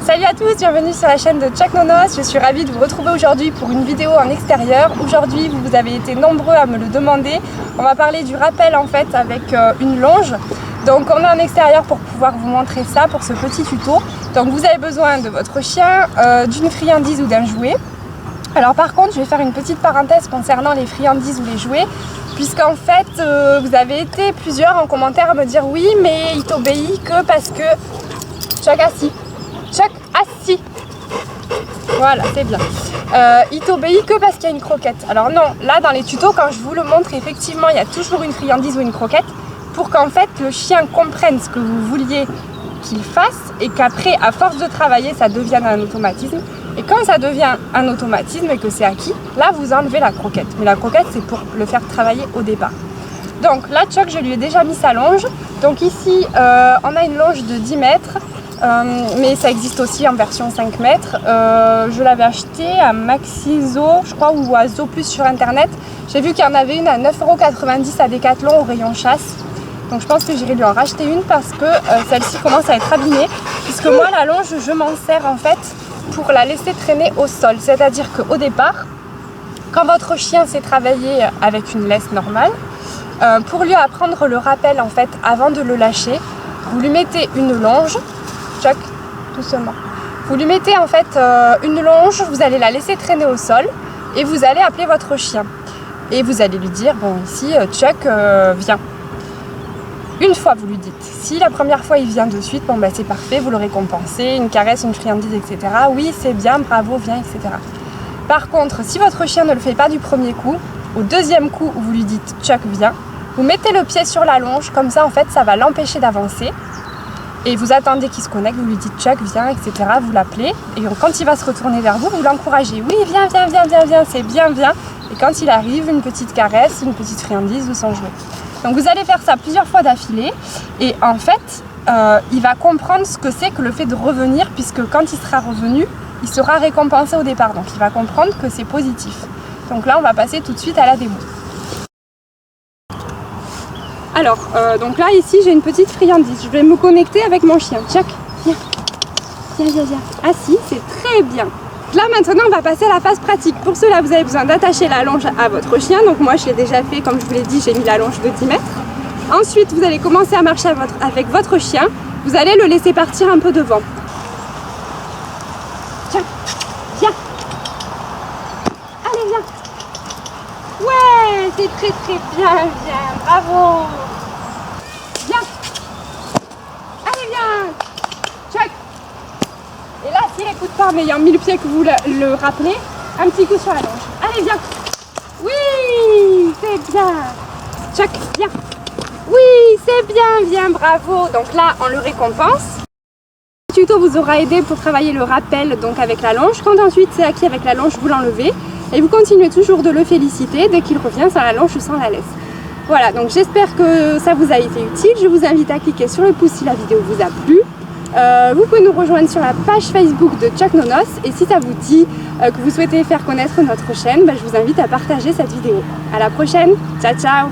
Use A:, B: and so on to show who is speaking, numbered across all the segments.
A: Salut à tous, bienvenue sur la chaîne de Chuck Nonos. Je suis ravie de vous retrouver aujourd'hui pour une vidéo en extérieur. Aujourd'hui, vous avez été nombreux à me le demander. On va parler du rappel en fait avec une longe. Donc on est en extérieur pour pouvoir vous montrer ça pour ce petit tuto. Donc vous avez besoin de votre chien, d'une friandise ou d'un jouet. Alors par contre, je vais faire une petite parenthèse concernant les friandises ou les jouets. Puisqu'en fait, vous avez été plusieurs en commentaire à me dire oui, mais il t'obéit que parce que Chuck assis. Chuck assis. Voilà, c'est bien. Il t'obéit que parce qu'il y a une croquette. Alors non, là dans les tutos, quand je vous le montre, effectivement, il y a toujours une friandise ou une croquette pour qu'en fait le chien comprenne ce que vous vouliez qu'il fasse et qu'après, à force de travailler, ça devienne un automatisme. Et quand ça devient un automatisme et que c'est acquis, là vous enlevez la croquette. Mais la croquette, c'est pour le faire travailler au départ. Donc là, Chuck, je lui ai déjà mis sa longe. Donc ici, on a une longe de 10 mètres. Mais ça existe aussi en version 5 mètres. Je l'avais acheté à Maxizo, je crois, ou à Zooplus sur internet. J'ai vu qu'il y en avait une à 9,90 € à Decathlon au rayon chasse. Donc je pense que j'irai lui en racheter une parce que celle-ci commence à être abîmée. Puisque moi, la longe, je m'en sers en fait pour la laisser traîner au sol. C'est-à-dire qu'au départ, quand votre chien sait travailler avec une laisse normale, pour lui apprendre le rappel en fait avant de le lâcher, vous lui mettez une longe. Chuck, doucement. Vous lui mettez en fait une longe, vous allez la laisser traîner au sol et vous allez appeler votre chien. Et vous allez lui dire, bon ici Chuck viens. Une fois vous lui dites, si la première fois il vient de suite, bon bah c'est parfait, vous le récompensez, une caresse, une friandise, etc. Oui c'est bien, bravo, viens, etc. Par contre, si votre chien ne le fait pas du premier coup, au deuxième coup où vous lui dites Chuck viens, vous mettez le pied sur la longe, comme ça en fait ça va l'empêcher d'avancer. Et vous attendez qu'il se connecte, vous lui dites Chuck viens, etc. Vous l'appelez et quand il va se retourner vers vous, vous l'encouragez. Oui viens, viens, viens, viens, viens, c'est bien, viens. Et quand il arrive, une petite caresse, une petite friandise ou son jouet. Donc vous allez faire ça plusieurs fois d'affilée et en fait, il va comprendre ce que c'est que le fait de revenir puisque quand il sera revenu, il sera récompensé au départ. Donc il va comprendre que c'est positif. Donc là, on va passer tout de suite à la démo. Alors, donc là, ici, j'ai une petite friandise. Je vais me connecter avec mon chien. Chuck, viens. Viens, viens, viens. Assis, c'est très bien. Là, maintenant, on va passer à la phase pratique. Pour cela, vous avez besoin d'attacher la longe à votre chien. Donc moi, je l'ai déjà fait, comme je vous l'ai dit, j'ai mis la longe de 10 mètres. Ensuite, vous allez commencer à marcher avec votre chien. Vous allez le laisser partir un peu devant. Chuck, viens. Allez, viens. Ouais, c'est très, très bien, viens. Bravo. Viens. Allez, viens. Chuck. Et là, s'il n'écoute pas en ayant mis le pied que vous le rappelez, un petit coup sur la longe. Allez, viens. Oui, c'est bien. Chuck, viens. Oui, c'est bien, viens, bravo. Donc là, on le récompense. Le tuto vous aura aidé pour travailler le rappel donc avec la longe. Quand ensuite c'est acquis avec la longe, vous l'enlevez. Et vous continuez toujours de le féliciter dès qu'il revient sans la longe ou sans la laisse. Voilà, donc j'espère que ça vous a été utile. Je vous invite à cliquer sur le pouce si la vidéo vous a plu. Vous pouvez nous rejoindre sur la page Facebook de Chuck Nonos. Et si ça vous dit que vous souhaitez faire connaître notre chaîne, je vous invite à partager cette vidéo. À la prochaine, ciao ciao.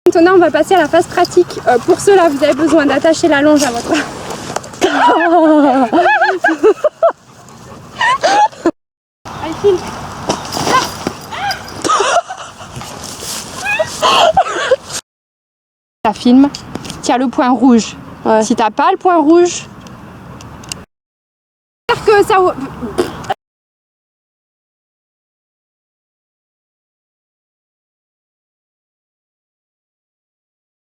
A: Maintenant on va passer à la phase pratique. Pour cela vous avez besoin d'attacher la longe à votre... Allez, file. Ça filme. Tu as le point rouge. Ouais. Si t'as pas le point rouge, que ça...